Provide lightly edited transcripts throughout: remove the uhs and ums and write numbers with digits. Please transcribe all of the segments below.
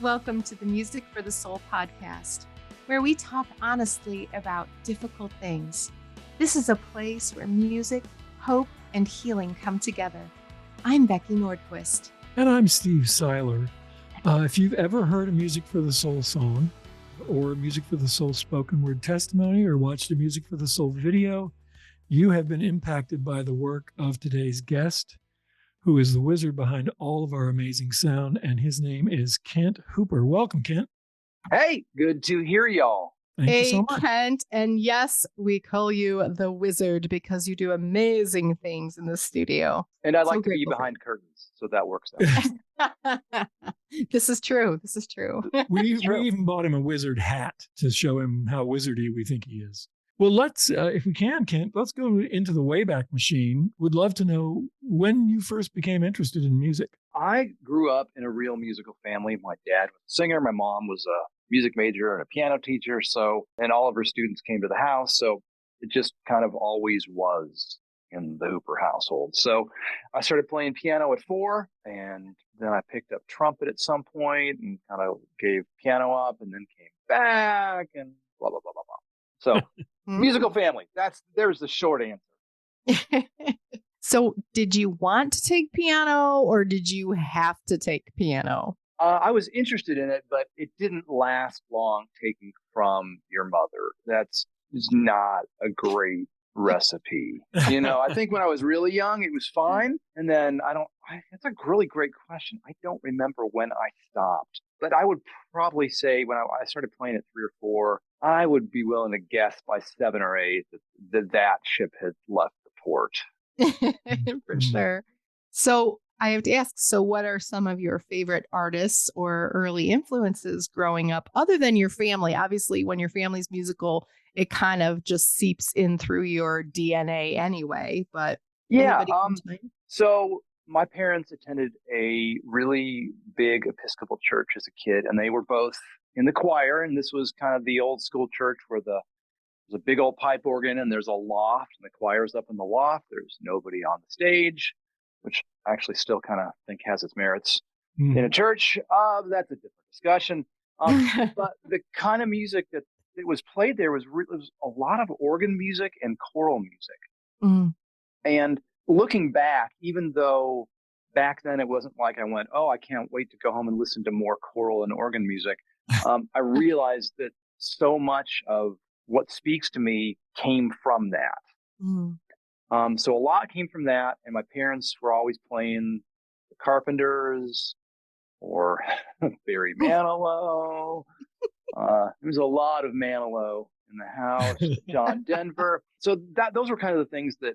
Welcome to the Music for the Soul podcast, where we talk honestly about difficult things. This is a place where music, hope, and healing come together. I'm Becky Nordquist. And I'm Steve Seiler. If you've ever heard a Music for the Soul song, or a Music for the Soul spoken word testimony, or watched a Music for the Soul video, you have been impacted by the work of today's guest, who is the wizard behind all of our amazing sound, and his name is Kent Hooper. Welcome, Kent. Hey, good to hear y'all. Thank you so much. Kent, and yes, we call you the wizard because you do amazing things in the studio. And I like to be behind curtains, so that works out. This is true. We even bought him a wizard hat to show him how wizardy we think he is. Well, let's, if we can, Kent, let's go into the Wayback Machine. Would love to know when you first became interested in music. I grew up in a real musical family. My dad was a singer. My mom was a music major and a piano teacher. And all of her students came to the house. So it just kind of always was in the Hooper household. So I started playing piano at 4, and then I picked up trumpet at some point and kind of gave piano up and then came back and blah, blah, blah, blah, blah. So musical family. There's the short answer. So did you want to take piano or did you have to take piano? I was interested in it, but it didn't last long taking from your mother. That's not a great recipe. I think when I was really young, it was fine. And then that's a really great question. I don't remember when I stopped, but I would probably say when I started playing at 3 or 4, I would be willing to guess by 7 or 8 that ship had left the port. For sure. So I have to ask, so what are some of your favorite artists or early influences growing up, other than your family? Obviously, when your family's musical, it kind of just seeps in through your DNA anyway. But yeah, so my parents attended a really big Episcopal church as a kid, and they were both in the choir. And this was kind of the old school church where there's a big old pipe organ and there's a loft, and the choir's up in the loft. There's nobody on the stage, which I actually still kind of think has its merits in a church. That's a different discussion. But the kind of music that was played there was a lot of organ music and choral music. And looking back, even though back then it wasn't like I went, oh, I can't wait to go home and listen to more choral and organ music. I realized that so much of what speaks to me came from that. So a lot came from that, and my parents were always playing the Carpenters or Barry Manilow. There was a lot of Manilow in the house, John Denver. So those were kind of the things that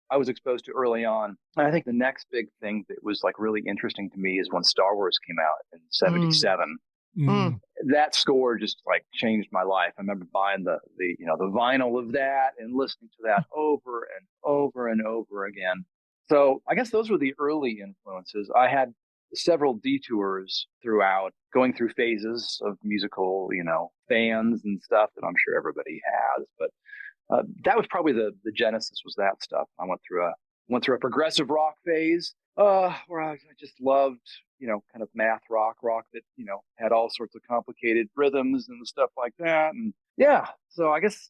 I was exposed to early on. And I think the next big thing that was like really interesting to me is when Star Wars came out in 77. That score just like changed my life. I remember buying the vinyl of that and listening to that over and over and over again. So I guess those were the early influences. I had several detours throughout, going through phases of musical, fans and stuff that I'm sure everybody has. But that was probably the genesis, was that stuff. I went through a progressive rock phase where I just loved, kind of math rock that, had all sorts of complicated rhythms and stuff like that. And yeah, so I guess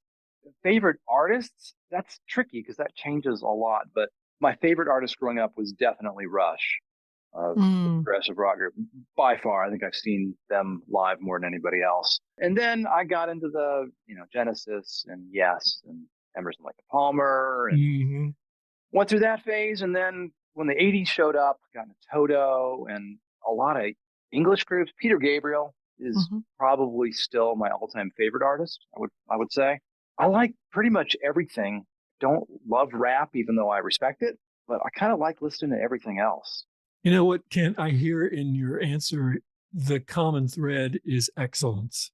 favorite artists, that's tricky because that changes a lot. But my favorite artist growing up was definitely Rush, progressive rock group. By far, I think I've seen them live more than anybody else. And then I got into the, Genesis and Yes and Emerson, Lake and Palmer, and went through that phase. And then when the 80s showed up, got into Toto and a lot of English groups. Peter Gabriel is probably still my all-time favorite artist, I would say. I like pretty much everything. Don't love rap, even though I respect it, but I kind of like listening to everything else. You know what, Kent, I hear in your answer, the common thread is excellence.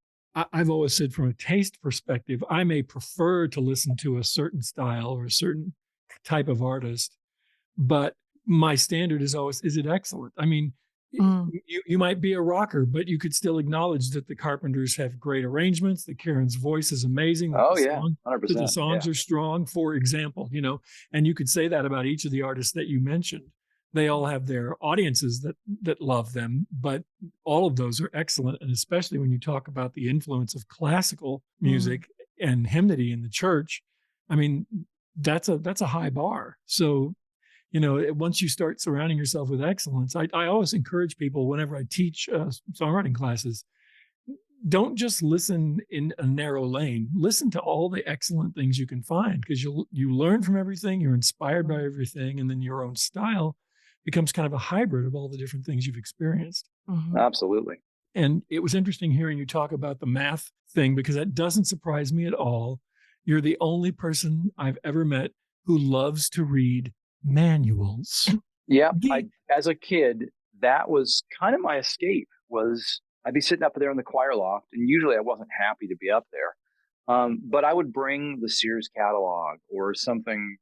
I've always said from a taste perspective, I may prefer to listen to a certain style or a certain type of artist, but my standard is always, is it excellent? I mean, you might be a rocker, but you could still acknowledge that the Carpenters have great arrangements, that Karen's voice is amazing. Oh, yeah, 100%. The songs are strong, for example, and you could say that about each of the artists that you mentioned. They all have their audiences that love them, but all of those are excellent. And especially when you talk about the influence of classical music and hymnody in the church, I mean, that's a high bar. So, once you start surrounding yourself with excellence, I always encourage people whenever I teach songwriting classes, don't just listen in a narrow lane. Listen to all the excellent things you can find, because you learn from everything, you're inspired by everything, and then your own style becomes kind of a hybrid of all the different things you've experienced. Mm-hmm. Absolutely. And it was interesting hearing you talk about the math thing, because that doesn't surprise me at all. You're the only person I've ever met who loves to read manuals. Yeah. As a kid, that was kind of my escape. I'd be sitting up there in the choir loft, and usually I wasn't happy to be up there. But I would bring the Sears catalog or something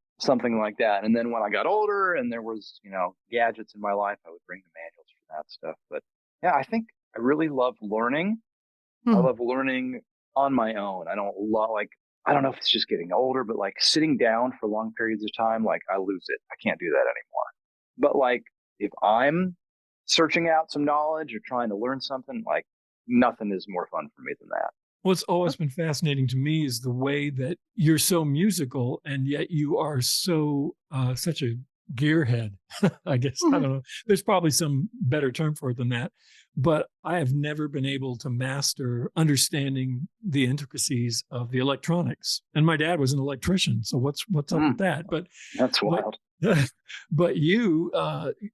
like that. And then when I got older and there was, gadgets in my life, I would bring the manuals for that stuff. But yeah, I think I really love learning. I love learning on my own. I don't know if it's just getting older, but like sitting down for long periods of time, like I lose it. I can't do that anymore. But like if I'm searching out some knowledge or trying to learn something, like nothing is more fun for me than that. What's always been fascinating to me is the way that you're so musical, and yet you are so such a gearhead. I guess, I don't know. There's probably some better term for it than that. But I have never been able to master understanding the intricacies of the electronics. And my dad was an electrician, so what's up with that? But that's wild. But you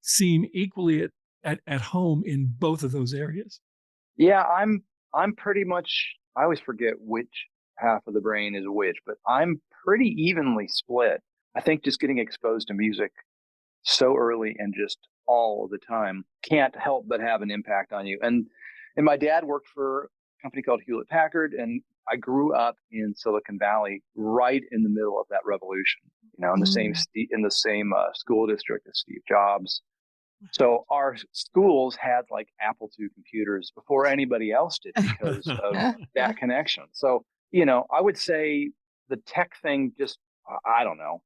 seem equally at home in both of those areas. Yeah, I'm pretty much, I always forget which half of the brain is which, but I'm pretty evenly split. I think just getting exposed to music so early and just all the time can't help but have an impact on you. And my dad worked for a company called Hewlett Packard, and I grew up in Silicon Valley, right in the middle of that revolution. In the same school district as Steve Jobs. So our schools had like Apple II computers before anybody else did because of that connection. So, I would say the tech thing just, I don't know,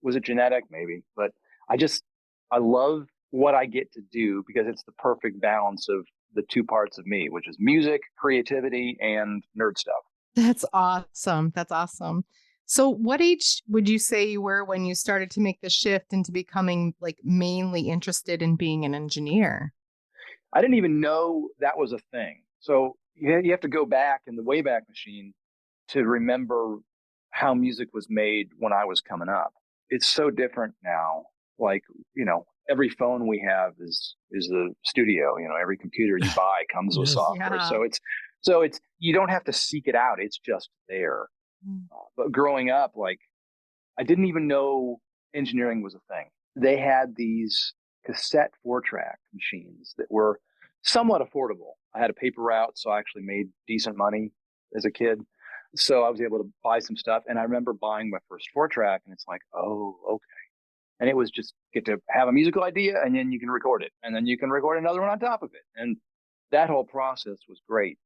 was it genetic? Maybe, but I love what I get to do because it's the perfect balance of the two parts of me, which is music, creativity, and nerd stuff. That's awesome. That's awesome. So what age would you say you were when you started to make the shift into becoming like mainly interested in being an engineer? I didn't even know that was a thing. So you have to go back in the Wayback Machine to remember how music was made when I was coming up. It's so different now. Like, every phone we have is a studio. Every computer you buy comes with software. Yeah. So it's you don't have to seek it out. It's just there. But growing up, like, I didn't even know engineering was a thing. They had these cassette 4-track machines that were somewhat affordable. I had a paper route, so I actually made decent money as a kid. So I was able to buy some stuff. And I remember buying my first 4-track, and it's like, oh, okay. And it was just get to have a musical idea, and then you can record it. And then you can record another one on top of it. And that whole process was great.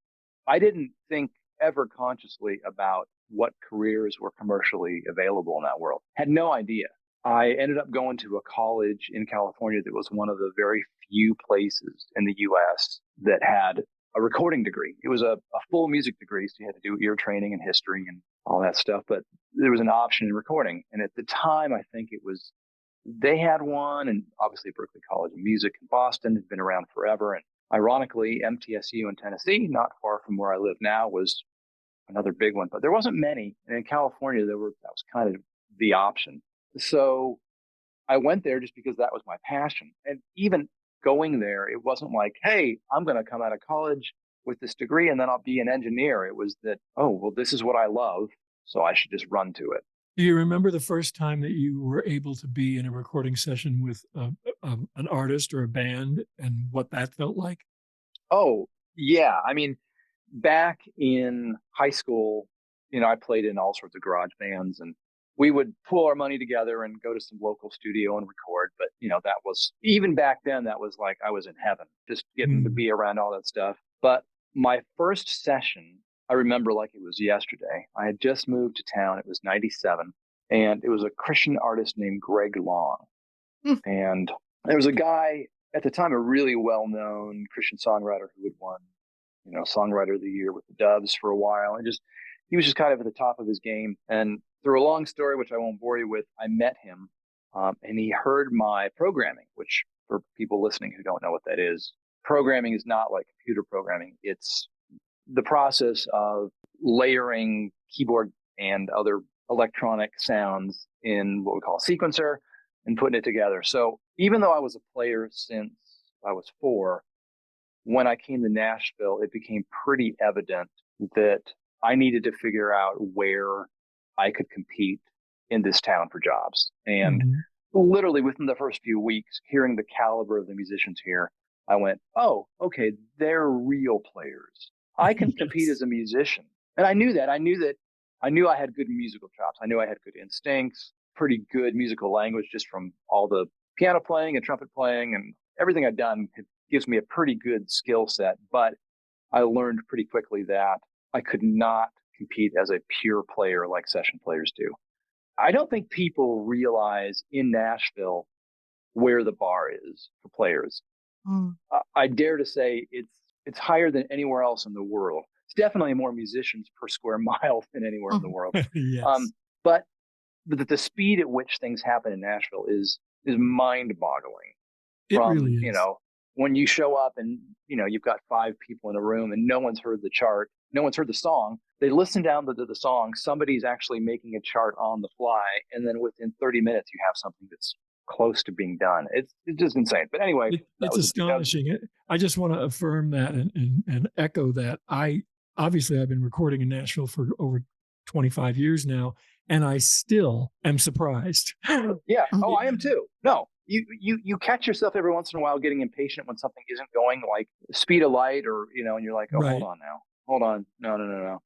I didn't think ever consciously about what careers were commercially available in that world. Had no idea. I ended up going to a college in California that was one of the very few places in the U.S. that had a recording degree. It was a full music degree, so you had to do ear training and history and all that stuff, but there was an option in recording. And at the time, I think they had one, and obviously Berklee College of Music in Boston had been around forever. And ironically, MTSU in Tennessee, not far from where I live now, was another big one, but there wasn't many. And in California, that was kind of the option. So I went there just because that was my passion. And even going there, it wasn't like, hey, I'm going to come out of college with this degree and then I'll be an engineer. It was that, oh, well, this is what I love, so I should just run to it. Do you remember the first time that you were able to be in a recording session with an artist or a band, and what that felt like? Oh, yeah. I mean, back in high school, I played in all sorts of garage bands, and we would pool our money together and go to some local studio and record. But, that was, even back then, that was like I was in heaven, just getting to be around all that stuff. But my first session, I remember like it was yesterday. I had just moved to town. It was 97. And it was a Christian artist named Greg Long. And there was a guy at the time, a really well-known Christian songwriter who had won, Songwriter of the Year with the Doves for a while. And he was just kind of at the top of his game. And through a long story, which I won't bore you with, I met him, and he heard my programming, which for people listening who don't know what that is, programming is not like computer programming. It's the process of layering keyboard and other electronic sounds in what we call a sequencer and putting it together. So even though I was a player since I was 4, when I came to Nashville, it became pretty evident that I needed to figure out where I could compete in this town for jobs. And literally within the first few weeks, hearing the caliber of the musicians here, I went, oh, okay, they're real players. I can compete as a musician. And I knew that. I knew I had good musical chops. I knew I had good instincts, pretty good musical language just from all the piano playing and trumpet playing and everything I'd done. It gives me a pretty good skill set. But I learned pretty quickly that I could not compete as a pure player like session players do. I don't think people realize in Nashville where the bar is for players. I dare to say it's higher than anywhere else in the world. It's definitely more musicians per square mile than anywhere in the world. Yes. But the speed at which things happen in Nashville is mind-boggling. It really is. When you show up and you've got 5 people in a room and no one's heard the chart, no one's heard the song. They listen down to the song. Somebody's actually making a chart on the fly, and then within 30 minutes, you have something that's close to being done. It's just insane. But anyway, it's astonishing. I just want to affirm that and echo that. I've been recording in Nashville for over 25 years now, and I still am surprised. Yeah. Oh, I am too. No, you catch yourself every once in a while getting impatient when something isn't going like speed of light, or and you're like, oh, right. Hold on now. Hold on. No.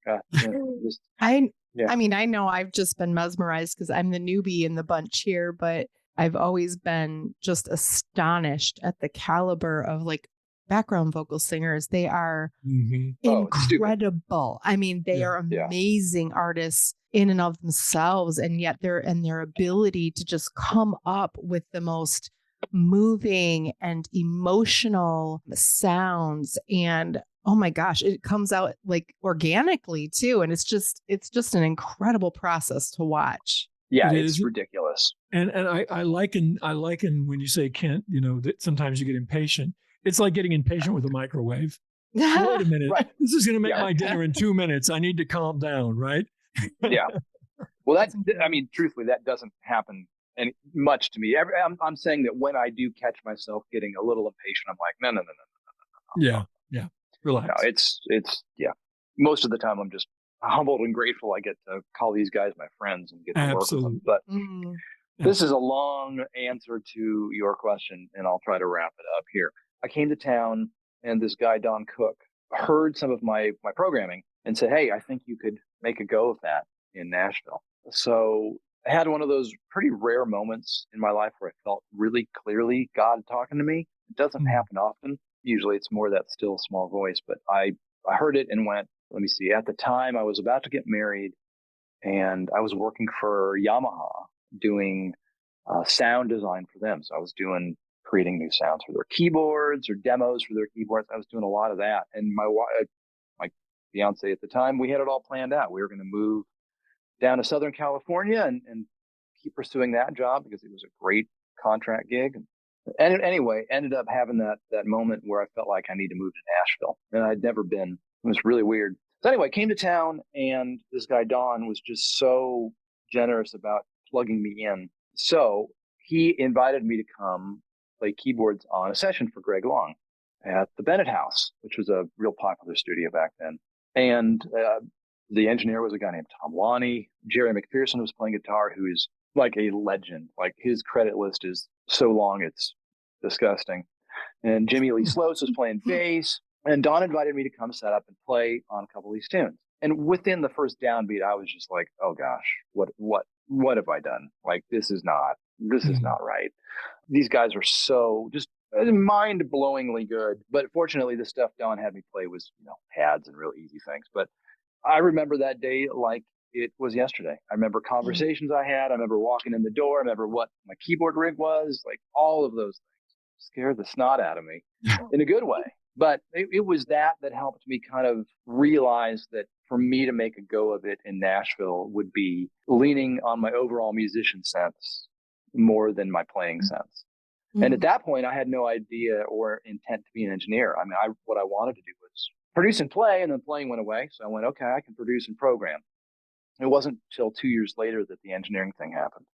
I mean, I know I've just been mesmerized because I'm the newbie in the bunch here, but I've always been just astonished at the caliber of like background vocal singers. They are incredible. I mean, they are amazing artists in and of themselves, and yet their ability to just come up with the most moving and emotional sounds, and oh my gosh, it comes out like organically too, and it's just an incredible process to watch. Yeah, it's ridiculous. And I liken when you say, Kent, that sometimes you get impatient. It's like getting impatient with a microwave. Wait a minute, right. This is going to make my dinner in 2 minutes. I need to calm down, right? Yeah. Well, truthfully, that doesn't happen much to me. I'm saying that when I do catch myself getting a little impatient, I'm like, no. Yeah. Relax. No, it's most of the time I'm just humbled and grateful I get to call these guys my friends and get to work with them. But this is a long answer to your question, and I'll try to wrap it up here. I came to town, and this guy, Don Cook, heard some of my programming and said, hey, I think you could make a go of that in Nashville. So I had one of those pretty rare moments in my life where I felt really clearly God talking to me. It doesn't happen often. Usually it's more that still small voice, but I heard it and went, let me see. At the time I was about to get married, and I was working for Yamaha doing sound design for them. So I was creating new sounds for their keyboards or demos for their keyboards. I was doing a lot of that. And my fiance at the time, we had it all planned out. We were going to move down to Southern California and keep pursuing that job because it was a great contract gig. And anyway, ended up having that moment where I felt like I need to move to Nashville, and I'd never been. It was really weird. So anyway, came to town, and this guy Don was just so generous about plugging me in. So he invited me to come play keyboards on a session for Greg Long at the Bennett House, which was a real popular studio back then. And the engineer was a guy named Tom Lonnie. Jerry McPherson was playing guitar, who is like a legend. Like, his credit list is so long, it's disgusting. And Jimmy Lee Sloat was playing bass. And Don invited me to come set up and play on a couple of these tunes. And within the first downbeat, I was just like, oh gosh, what have I done? Like, this is not right. These guys are so just mind-blowingly good. But fortunately, the stuff Don had me play was, pads and real easy things. But I remember that day like it was yesterday. I remember conversations I had. I remember walking in the door. I remember what my keyboard rig was, like all of those things. scared the snot out of me in a good way. But it was that helped me kind of realize that for me to make a go of it in Nashville would be leaning on my overall musician sense more than my playing sense. Mm-hmm. And at that point, I had no idea or intent to be an engineer. I mean, what I wanted to do was produce and play, and then playing went away. So I went, okay, I can produce and program. It wasn't until 2 years later that the engineering thing happened.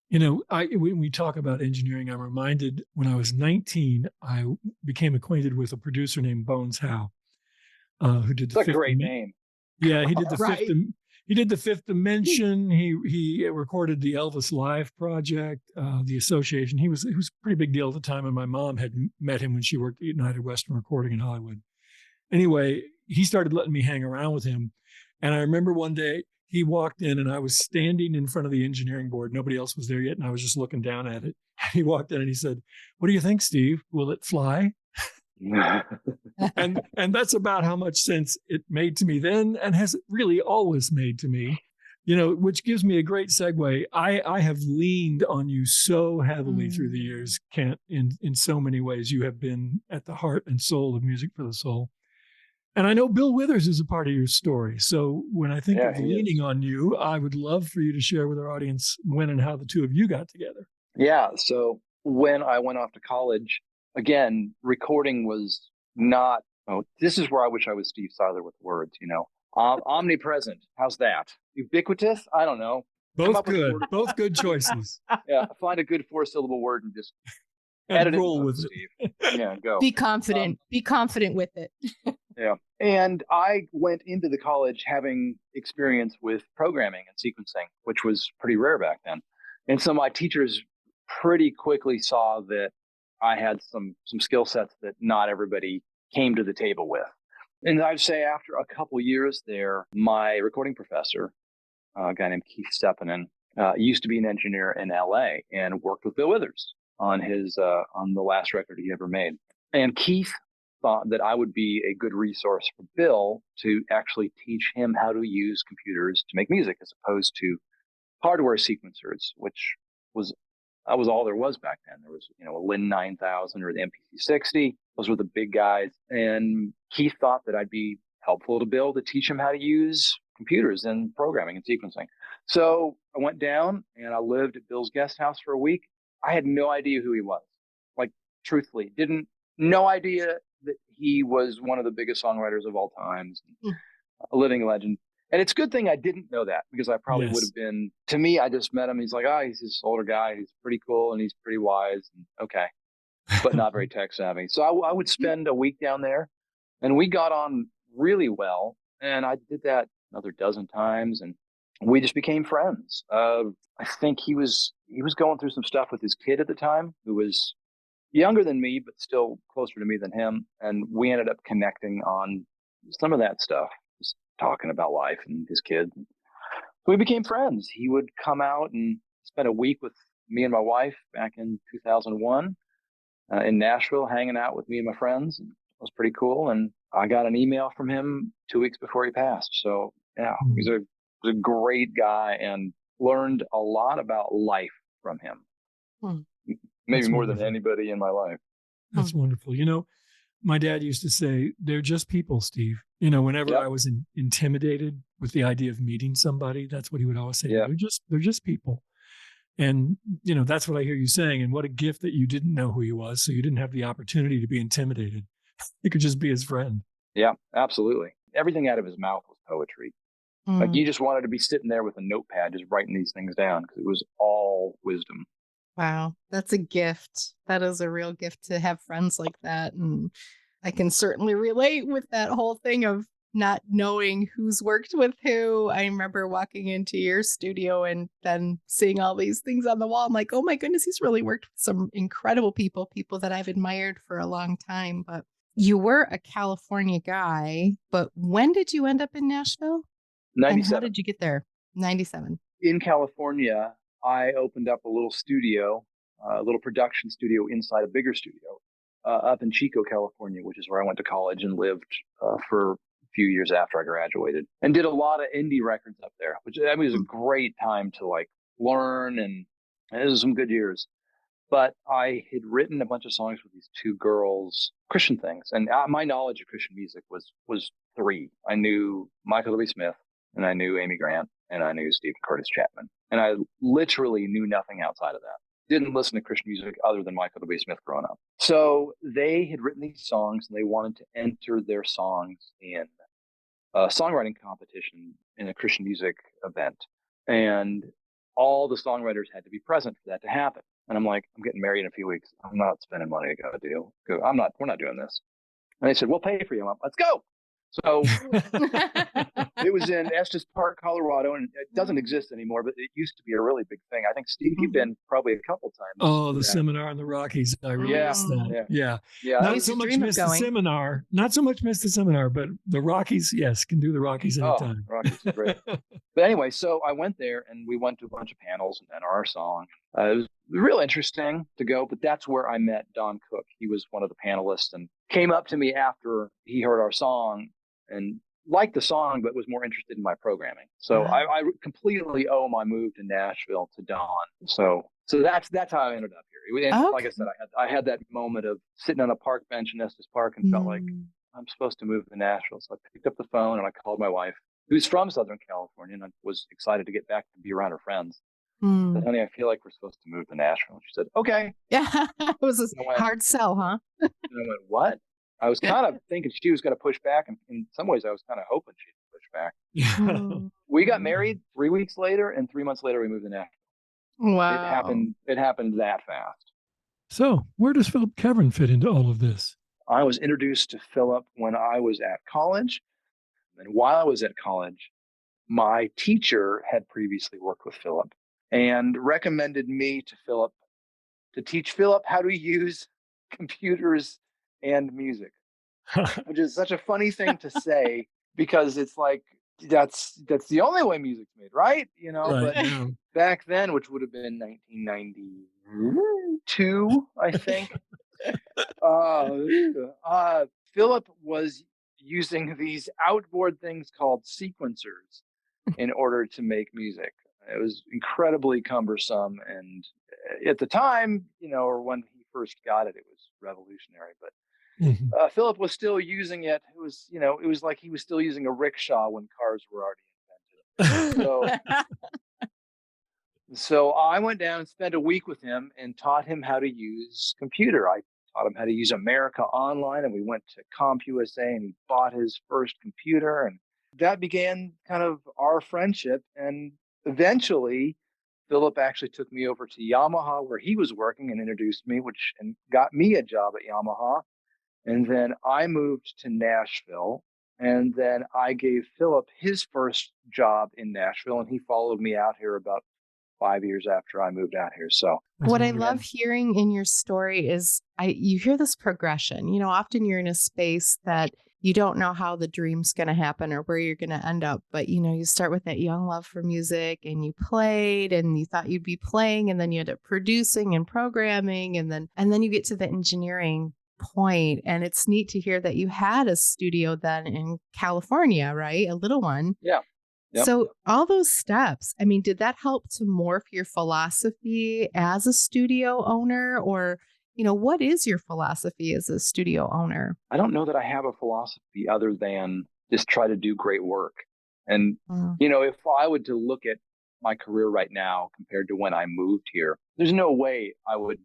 You know, when we talk about engineering, I'm reminded when I was 19, I became acquainted with a producer named Bones Howe, who did That's a great name. Yeah, he did the right. He did the Fifth Dimension. He recorded the Elvis Live project, the Association. He was a pretty big deal at the time, and my mom had met him when she worked at United Western Recording in Hollywood. Anyway, he started letting me hang around with him, and I remember one day he walked in, and I was standing in front of the engineering board. Nobody else was there yet, and I was just looking down at it. He walked in and he said, "What do you think, Steve? Will it fly?" and that's about how much sense it made to me then, and has really always made to me. You know, which gives me a great segue. I have leaned on you so heavily through the years, Kent, in so many ways. You have been at the heart and soul of Music for the Soul. And I know Bill Withers is a part of your story. So when I think of leaning on you, I would love for you to share with our audience when and how the two of you got together. Yeah. So when I went off to college, again, recording was not, this is where I wish I was Steve Seiler with words, omnipresent. How's that? Ubiquitous? I don't know. Both good. Both good choices. Yeah. Find a good 4-syllable word and just and edit roll it, with Steve. Yeah, go. Be confident. Be confident with it. Yeah. And I went into the college having experience with programming and sequencing, which was pretty rare back then. And so my teachers pretty quickly saw that I had some skill sets that not everybody came to the table with. And I'd say after a couple years there, my recording professor, a guy named Keith Stepanen, used to be an engineer in LA and worked with Bill Withers on the last record he ever made. And Keith thought that I would be a good resource for Bill to actually teach him how to use computers to make music as opposed to hardware sequencers, which was all there was back then. There was, a Lin 9000 or the MPC 60. Those were the big guys. And Keith thought that I'd be helpful to Bill to teach him how to use computers and programming and sequencing. So I went down and I lived at Bill's guest house for a week. I had no idea who he was. Like, truthfully, no idea that he was one of the biggest songwriters of all times, a living legend. And it's a good thing I didn't know that, because I probably would have been, to me, I just met him. He's like, he's this older guy. He's pretty cool and he's pretty wise. And okay. But not very tech savvy. So I would spend a week down there, and we got on really well. And I did that another dozen times, and we just became friends. I think he was going through some stuff with his kid at the time, who was younger than me, but still closer to me than him. And we ended up connecting on some of that stuff, just talking about life and his kid. So we became friends. He would come out and spend a week with me and my wife back in 2001 in Nashville, hanging out with me and my friends. And it was pretty cool. And I got an email from him 2 weeks before he passed. So yeah, he's a great guy, and learned a lot about life from him. Maybe more than anybody in my life. That's wonderful. My dad used to say, they're just people, Steve. Whenever I was intimidated with the idea of meeting somebody, that's what he would always say. Yeah. They're just people. And, that's what I hear you saying. And what a gift that you didn't know who he was. So you didn't have the opportunity to be intimidated. You could just be his friend. Yeah, absolutely. Everything out of his mouth was poetry. Like, you just wanted to be sitting there with a notepad, just writing these things down, because it was all wisdom. Wow, that's a gift. That is a real gift to have friends like that. And I can certainly relate with that whole thing of not knowing who's worked with who. I remember walking into your studio and then seeing all these things on the wall. I'm like, oh my goodness, he's really worked with some incredible people that I've admired for a long time. But you were a California guy, but when did you end up in Nashville? 97. And how did you get there? 97. In California, I opened up a little studio, a little production studio inside a bigger studio up in Chico, California, which is where I went to college and lived for a few years after I graduated, and did a lot of indie records up there, which was a great time to learn, and it was some good years. But I had written a bunch of songs with these two girls, Christian things. And my knowledge of Christian music was three. I knew Michael W. Smith, and I knew Amy Grant, and I knew Stephen Curtis Chapman. And I literally knew nothing outside of that. Didn't listen to Christian music other than Michael W. Smith growing up. So they had written these songs, and they wanted to enter their songs in a songwriting competition in a Christian music event. And all the songwriters had to be present for that to happen. And I'm like, I'm getting married in a few weeks. I'm not spending money to go. We're not doing this. And they said, we'll pay for you. I'm like, let's go. So it was in Estes Park, Colorado, and it doesn't exist anymore, but it used to be a really big thing. I think, Steve, you've been probably a couple times. Oh, the seminar in the Rockies. I really missed that. Yeah. Not so much miss the seminar. Not so much miss the seminar, but the Rockies, yes, can do the Rockies anytime. Rockies is great. But anyway, so I went there and we went to a bunch of panels and our song. It was real interesting to go, but that's where I met Don Cook. He was one of the panelists and came up to me after he heard our song and liked the song, but was more interested in my programming. So I completely owe my move to Nashville to Don. So that's how I ended up here. And like I said, I had that moment of sitting on a park bench in Estes Park and felt like I'm supposed to move to Nashville. So I picked up the phone and I called my wife, who's from Southern California, and I was excited to get back to be around her friends. I said, honey, I feel like we're supposed to move to Nashville. And she said, okay. Yeah, it was a hard sell, huh? And I went, what? I was kind of thinking she was going to push back, and in some ways I was kind of hoping she'd push back. We got married 3 weeks later, and 3 months later we moved to Nashville. Wow. It happened that fast. So where does Philip Kevin fit into all of this? I was introduced to Philip when I was at college. And while I was at college, my teacher had previously worked with Philip and recommended me to Philip to teach Philip how to use computers and music, which is such a funny thing to say because it's like that's the only way music's made, right? Right, but back then, which would have been 1992, I think, Philip was using these outboard things called sequencers in order to make music. It was incredibly cumbersome, and at the time, or when he first got it, it was revolutionary. But Philip was still using it. It was like he was still using a rickshaw when cars were already invented. So I went down and spent a week with him and taught him how to use computer. I taught him how to use America Online, and we went to CompUSA, and he bought his first computer, and that began kind of our friendship. And eventually, Philip actually took me over to Yamaha, where he was working, and introduced me, and got me a job at Yamaha. And then I moved to Nashville, and then I gave Philip his first job in Nashville, and he followed me out here about 5 years after I moved out here. So what I love hearing in your story is you hear this progression. Often you're in a space that you don't know how the dream's going to happen or where you're going to end up. But, you start with that young love for music, and you played and you thought you'd be playing, and then you end up producing and programming. And then you get to the engineering point. And it's neat to hear that you had a studio then in California, right? A little one. Yeah. Yep. So all those steps, did that help to morph your philosophy as a studio owner? Or, what is your philosophy as a studio owner? I don't know that I have a philosophy other than just try to do great work. And, if I would to look at my career right now compared to when I moved here, there's no way I would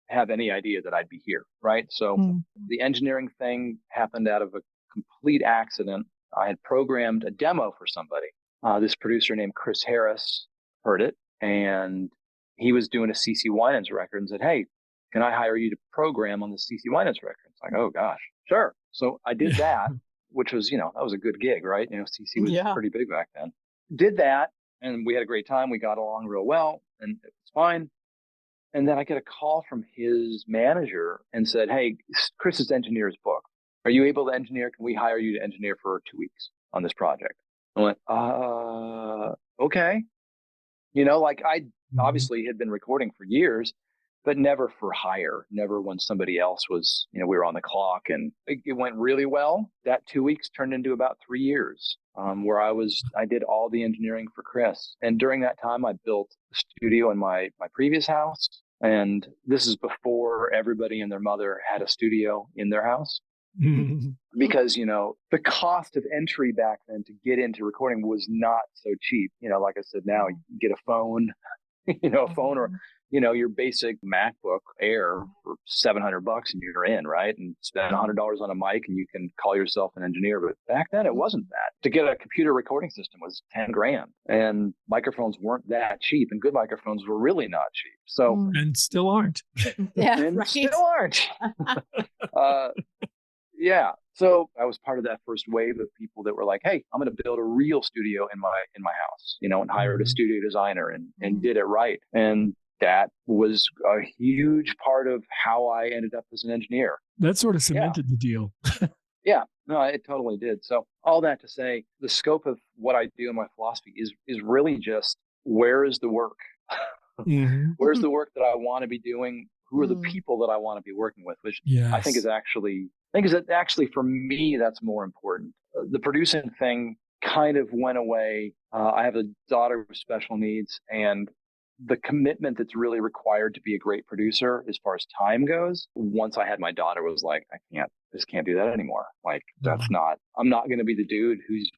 have any idea that I'd be here, right? So the engineering thing happened out of a complete accident. I had programmed a demo for somebody. This producer named Chris Harris heard it, and he was doing a CeCe Winans record and said, hey, can I hire you to program on the CeCe Winans record? It's like, oh gosh, sure. So I did that, which was, that was a good gig, right? CeCe was pretty big back then. Did that, and we had a great time. We got along real well, and it was fine. And then I get a call from his manager and said, hey, Chris's engineer's booked. Are you able to engineer? Can we hire you to engineer for 2 weeks on this project? I went, okay. I obviously had been recording for years, but never for hire, never when somebody else was, we were on the clock, and it went really well. That 2 weeks turned into about 3 years, where I did all the engineering for Chris. And during that time, I built a studio in my previous house. And this is before everybody and their mother had a studio in their house. Because, the cost of entry back then to get into recording was not so cheap. Like I said, now you can get a phone, a phone or, your basic MacBook Air for $700 and you're in, right? And spend $100 on a mic and you can call yourself an engineer. But back then it wasn't that. To get a computer recording system was 10 grand, and microphones weren't that cheap, and good microphones were really not cheap. So, and still aren't. Yeah, and right. still aren't. Yeah. So I was part of that first wave of people that were like, hey, I'm going to build a real studio in my house, and hired a studio designer and did it right. And that was a huge part of how I ended up as an engineer. That sort of cemented the deal. Yeah, no, it totally did. So all that to say, the scope of what I do in my philosophy is really just, where is the work? Where's the work that I want to be doing? Who are the people that I want to be working with? Which I think is actually for me, that's more important. The producing thing kind of went away. I have a daughter with special needs, and the commitment that's really required to be a great producer as far as time goes, once I had my daughter, was like, I just can't do that anymore. Like, I'm not going to be the dude who's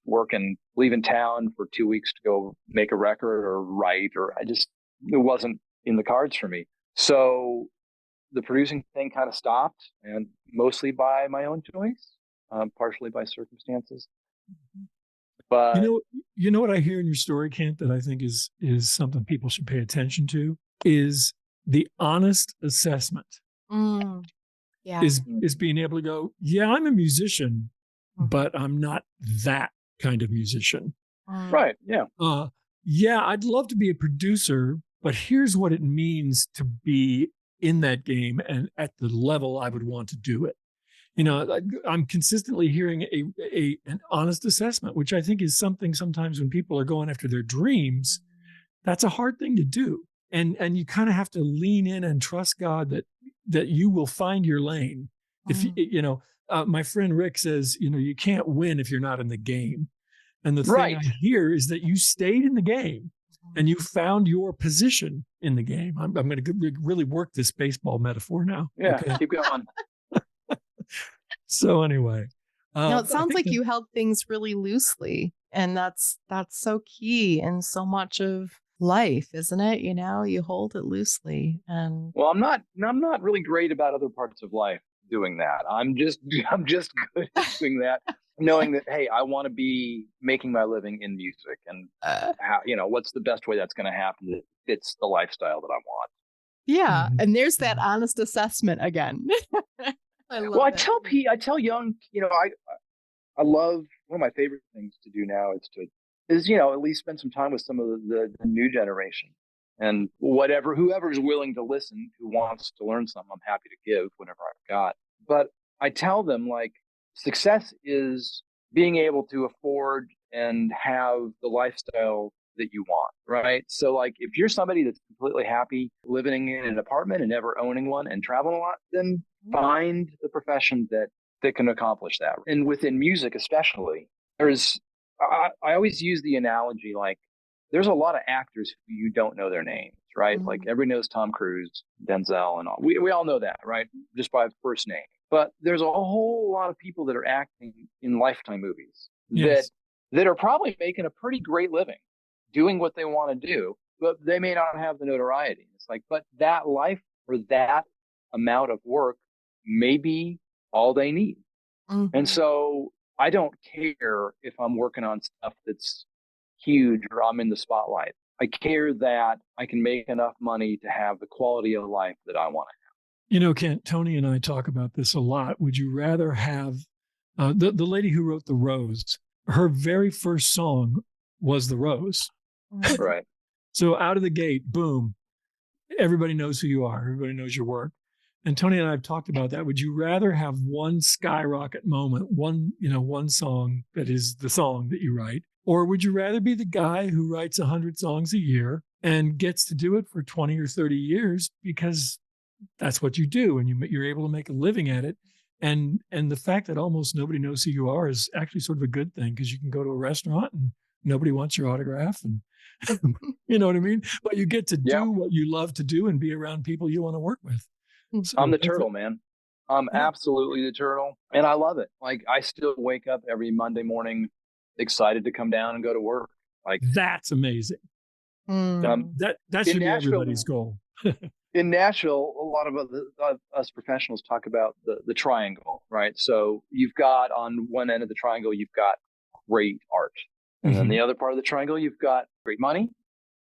leaving town for 2 weeks to go make a record or write, it wasn't in the cards for me. So the producing thing kind of stopped, and mostly by my own choice, partially by circumstances. But you know what I hear in your story, Kent, that I think is something people should pay attention to, is the honest assessment. Yeah. Is being able to go, yeah, I'm a musician, but I'm not that kind of musician. Right. Yeah. Yeah, I'd love to be a producer, but here's what it means to be in that game and at the level I would want to do it. I'm consistently hearing an honest assessment, which I think is something sometimes when people are going after their dreams, that's a hard thing to do. And you kind of have to lean in and trust God that you will find your lane. If my friend Rick says, you can't win if you're not in the game. And the thing I hear is that you stayed in the game and you found your position in the game. I'm going to really work this baseball metaphor now. Yeah, okay? Keep going. So anyway, no, it sounds like you held things really loosely, and that's so key in so much of life, isn't it? You hold it loosely. And well, I'm not really great about other parts of life doing that. I'm just good at doing that, knowing that, hey, I want to be making my living in music, and how, what's the best way that's going to happen that fits the lifestyle that I want. Yeah, and there's that honest assessment again. I tell young, I love, one of my favorite things to do now is at least spend some time with some of the new generation, and whoever's willing to listen, who wants to learn something, I'm happy to give whenever I've got. But I tell them, like, success is being able to afford and have the lifestyle that you want, right? So, like, if you're somebody that's completely happy living in an apartment and never owning one and traveling a lot, then find the profession that can accomplish that. And within music especially, I always use the analogy, like, there's a lot of actors who you don't know their names, right? Like, everybody knows Tom Cruise, Denzel, and all. We all know that, right? Just by first name. But there's a whole lot of people that are acting in Lifetime movies that are probably making a pretty great living doing what they want to do, but they may not have the notoriety. It's like, but that life or that amount of work may be all they need. And so I don't care if I'm working on stuff that's huge or I'm in the spotlight. I care that I can make enough money to have the quality of life that I want to have. Kent, Tony and I talk about this a lot. Would you rather have the lady who wrote The Rose, her very first song was The Rose. Right. So out of the gate, boom, everybody knows who you are. Everybody knows your work. And Tony and I have talked about that. Would you rather have one skyrocket moment, one song that is the song that you write? Or would you rather be the guy who writes 100 songs a year and gets to do it for 20 or 30 years because that's what you do and you're able to make a living at it? And the fact that almost nobody knows who you are is actually sort of a good thing, because you can go to a restaurant and nobody wants your autograph, and you know what I mean? But you get to do what you love to do and be around people you want to work with. So I'm the turtle, man. I'm absolutely the turtle, and I love it. Like, I still wake up every Monday morning excited to come down and go to work. Like, that's amazing. That should be everybody's goal. In Nashville, a lot of us professionals talk about the triangle, right? So you've got on one end of the triangle, you've got great art. And then the other part of the triangle, you've got great money.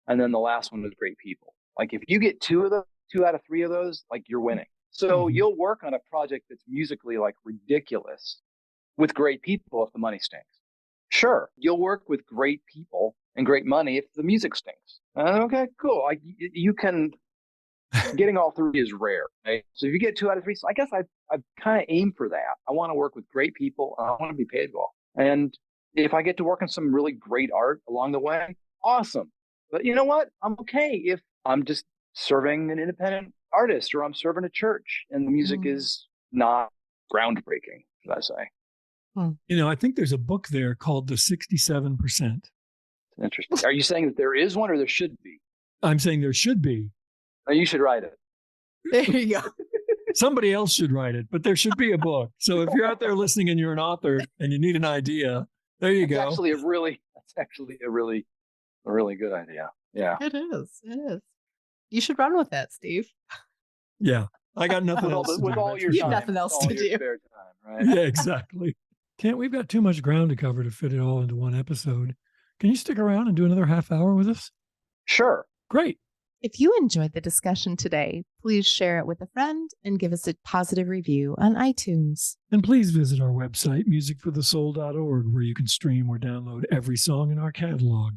And then the last one is great people. Like, if you get two out of three of those, like, you're winning. So you'll work on a project that's musically like ridiculous with great people if the money stinks. Sure, you'll work with great people and great money if the music stinks. Okay, cool. Like, you can. Getting all three is rare. Right? So if you get 2 out of 3, so I guess I've kind of aimed for that. I want to work with great people. And I want to be paid well. And if I get to work on some really great art along the way, awesome. But you know what? I'm okay if I'm just serving an independent artist, or I'm serving a church and the music is not groundbreaking, should I say. You know, I think there's a book there called The 67%. Interesting. Are you saying that there is one, or there should be? I'm saying there should be. Oh, you should write it. There you go. Somebody else should write it, but there should be a book. So if you're out there listening and you're an author and you need an idea, there you go. That's actually a really good idea. Yeah. It is. You should run with that, Steve. Yeah. I got nothing else to do. With all your you time. have nothing else to do. Spare time, right? Yeah, exactly. We've got too much ground to cover to fit it all into one episode. Can you stick around and do another half hour with us? Sure. Great. If you enjoyed the discussion today, please share it with a friend and give us a positive review on iTunes. And please visit our website, musicforthesoul.org, where you can stream or download every song in our catalog.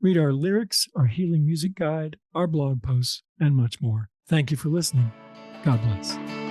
Read our lyrics, our healing music guide, our blog posts, and much more. Thank you for listening. God bless.